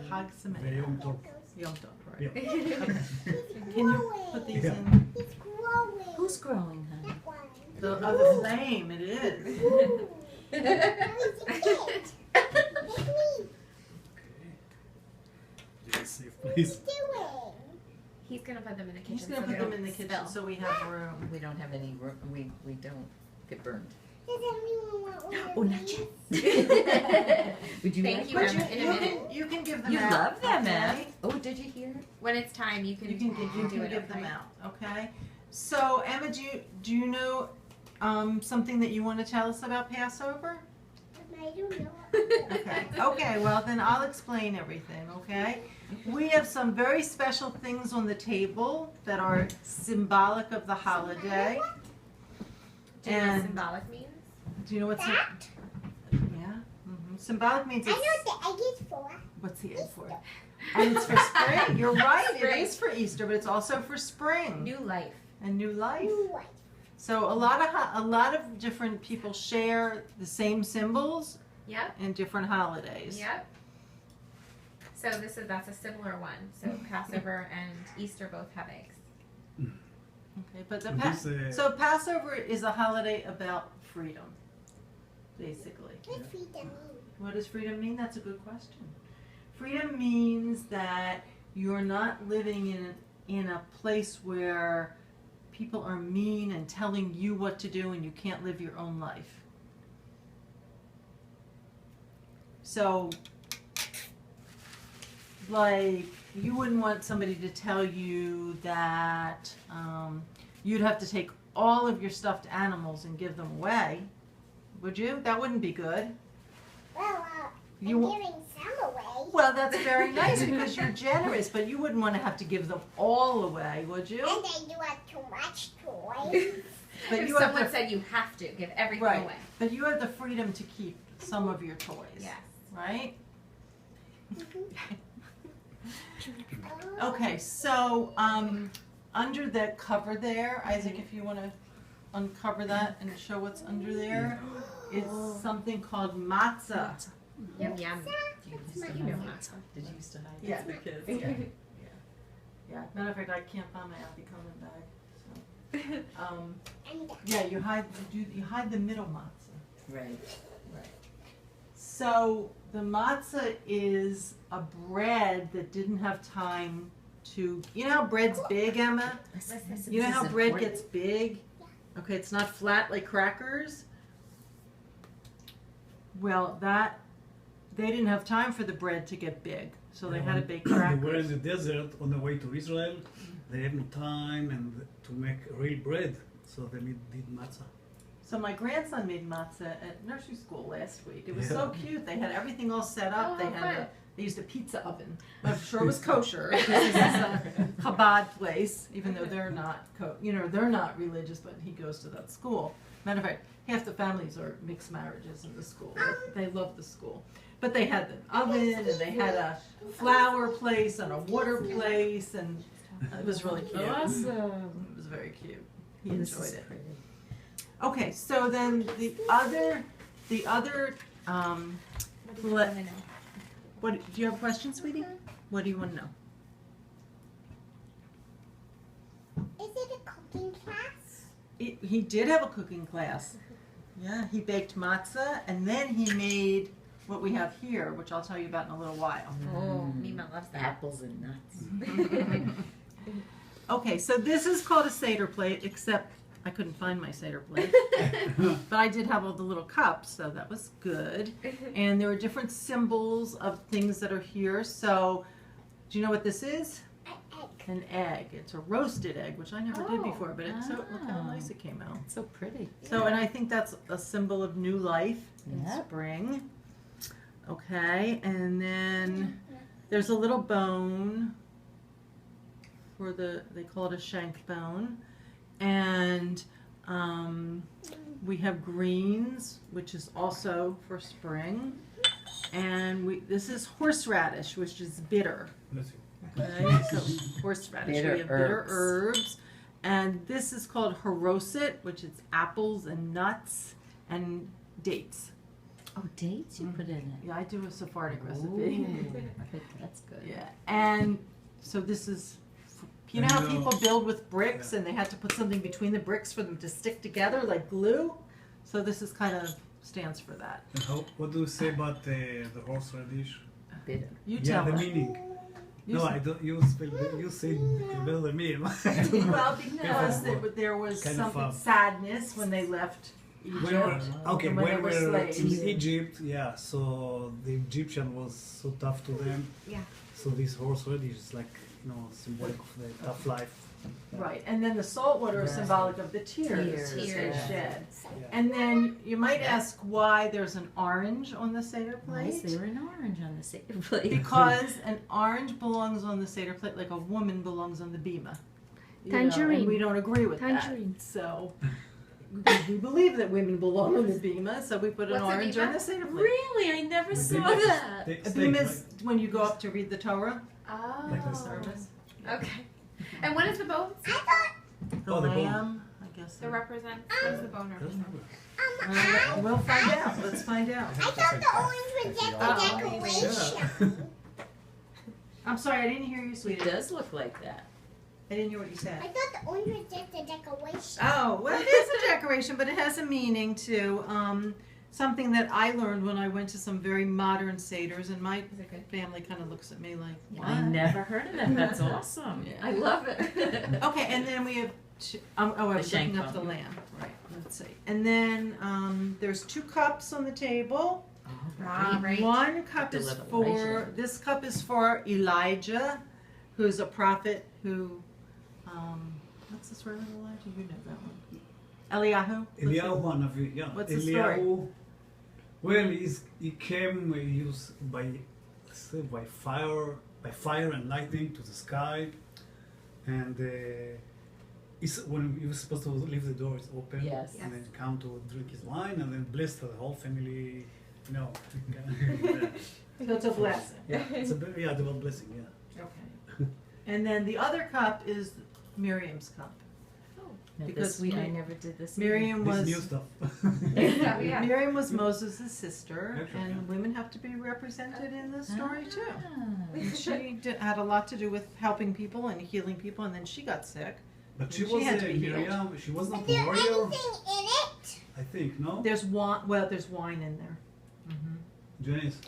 Chag Sameach. ויום טוב. Yom Tov, right? Yeah. Can you put these Yeah. in It's growing. Who's growing, honey? That one. the other flame? It is. That is a kid. It's me. Okay. Safe What are place. you doing? He's gonna put them in the kitchen. He's gonna so put they them don't in the kitchen spill. so we have room. We don't have any, we don't get burned. Does anyone want one of Oh, not these? yet. Would you Thank like you, one? But Emma. In a minute. you can give them You out. love them, okay? Em. Oh, did you hear? When it's time, you can You can do it. give them okay? out, okay? So Emma, do you know something that you want to tell us about Passover? I don't know. Okay, well then I'll explain everything, okay? We have some very special things on the table that are symbolic of the holiday. Do you know what And symbolic means? do you know what's That? yeah? Symbolic means I know it's, what the egg is for. what's the egg for? And it's for spring. You're right. It Spring. is for Easter, but it's also for spring New life. and new life. New life. So a lot of different people share the same symbols Yep. in different holidays. Yep. So that's a similar one. So Passover and Easter both have eggs. Okay, but And this, so Passover is a holiday about freedom, basically. What freedom mean? What does freedom mean? That's a good question. Freedom means that you're not living in a place where people are mean and telling you what to do and you can't live your own life. So, like, you wouldn't want somebody to tell you that you'd have to take all of your stuffed animals and give them away, would you? That wouldn't be good. Well, You- I'm giving some away. Well, that's very nice because you're generous, but you wouldn't want to have to give them all away, would you? And I do have too much toys. But If you have someone the, said you have to give everything right, away. but you have the freedom to keep some of your toys, Yes. right? Oh. Okay, so under the cover there, Isaac, if you want to uncover that and show what's under there, it's something called matzah. Yum yum. That's You my know favorite. matzah. Did you used to hide Yeah. this for kids? Yeah, matter of fact, I can't find my Afikoman bag. So, And yeah, you hide the middle matzah. Right. Right. So the matzah is a bread that didn't have time to. You know how bread's big, Emma? You know how bread gets big? Okay, it's not flat like crackers. Well, they didn't have time for the bread to get big, so they had to bake They were crackers. in the desert on the way to Israel. They had no time and to make real bread, so they did matzah. So my grandson made matzah at nursery school last week. It was so Yeah. cute. They had everything all set up. Oh, They had fun. they used a pizza oven. I'm sure it was kosher. This is a Chabad place, even though they're not they're not religious, but he goes to that school. Matter of fact, half the families are mixed marriages in the school. They love the school. But they had the oven and they had a flour place and a water place, and it was really cute. Awesome. It was very cute. He This enjoyed is it. pretty. Okay, so then the other What do you Let- want to know? what do you have a question, sweetie? What do you want to know? is it a cooking class? He did have a cooking class. Yeah, he baked matzah and then he made what we have here, which I'll tell you about in a little while. Oh, Mima loves that. Apples and nuts. Okay, so this is called a Seder plate, except I couldn't find my Seder plate. But I did have all the little cups, so that was good. And there are different symbols of things that are here. So, do you know what this is? An egg. It's a roasted egg, which I never did Oh. before, but it's so look how Oh. nice it came out. It's so pretty. So, and I think that's a symbol of new life in Yep. spring. Okay, and then there's a little bone for they call it a shank bone. And we have greens, which is also for spring. And this is horseradish, which is bitter. Let's see. Okay, so horseradish. Bitter We have bitter herbs. herbs. And this is called haroset, which is apples and nuts and dates. Oh, dates you put in it. Yeah, I do a Sephardic Ooh, recipe. that's good. Yeah, and so this is, you know how people build with bricks and they had to put something between the bricks for them to stick together like glue? So this is kind of stands for that. And what do you say about the horseradish? Bitter. You Yeah, tell the us. meaning. You No, say- I don't. You say it better than me. Well, because there was Kind of, some sadness when they left Egypt. Okay, when when they we were were slaves. in Egypt, yeah. So the Egyptian was so tough to them. Yeah. So this horseradish is like symbolic of the tough life. Right, and then the salt water is symbolic of the tears they Tears. shed. Yeah. And then you might ask why there's an orange on the Seder Why is plate. there an orange on the Seder plate? Because an orange belongs on the Seder plate like a woman belongs on the bima. You know, Tangerine. and we don't agree with Tangerine. that. So we believe that women belong on the bima, so we put an What's a orange bima? on the Seder plate. Really? I never We saw did that. A bima is when you go up to read the Torah, Oh. like the service. Okay. And what is the bone? I thought, The Oh, the bone. lamb, I guess. The represent. What is the bone represent? We'll find out. Let's find out. I thought the orange was just a decoration. I'm sorry, I didn't hear you, It sweetie. does look like that. I didn't hear what you said. I thought the orange was just a decoration. Oh, well, it is a decoration, but it has a meaning too. Something that I learned when I went to some very modern seders, and my Is it good? family kind of looks at me like, what? I never heard of that. That's awesome. Yeah. I love it. Okay, and then we have, I was shank looking up the bone. lamb. Right, let's see. And then there's 2 cups on the table. Ah, right. One cup is Deliver for, Elijah. this cup is for Elijah, who's a prophet who, what's the story with Elijah? You know that one. Eliyahu? Eliyahu Hanavi, yeah. What's the story? Eliyahu, well, he came used by fire and lightning to the sky, and when he was supposed to leave the doors open, Yes. and then come to drink his wine, and then bless the whole family. No, So it's a blessing. yeah, it's a double blessing, yeah. Okay. And then the other cup is Miriam's cup. No, Because this, I never did this. Miriam This was new stuff. Yeah, yeah. Miriam was Moses' sister, Actually, and yeah. women have to be represented in the story too. Ah. And she had a lot to do with helping people and healing people, and then she got sick. But she She was had to be healed. Miriam. She was not Is a there warrior. anything in it? I think no. There's wine. Well, there's wine in there. Janice.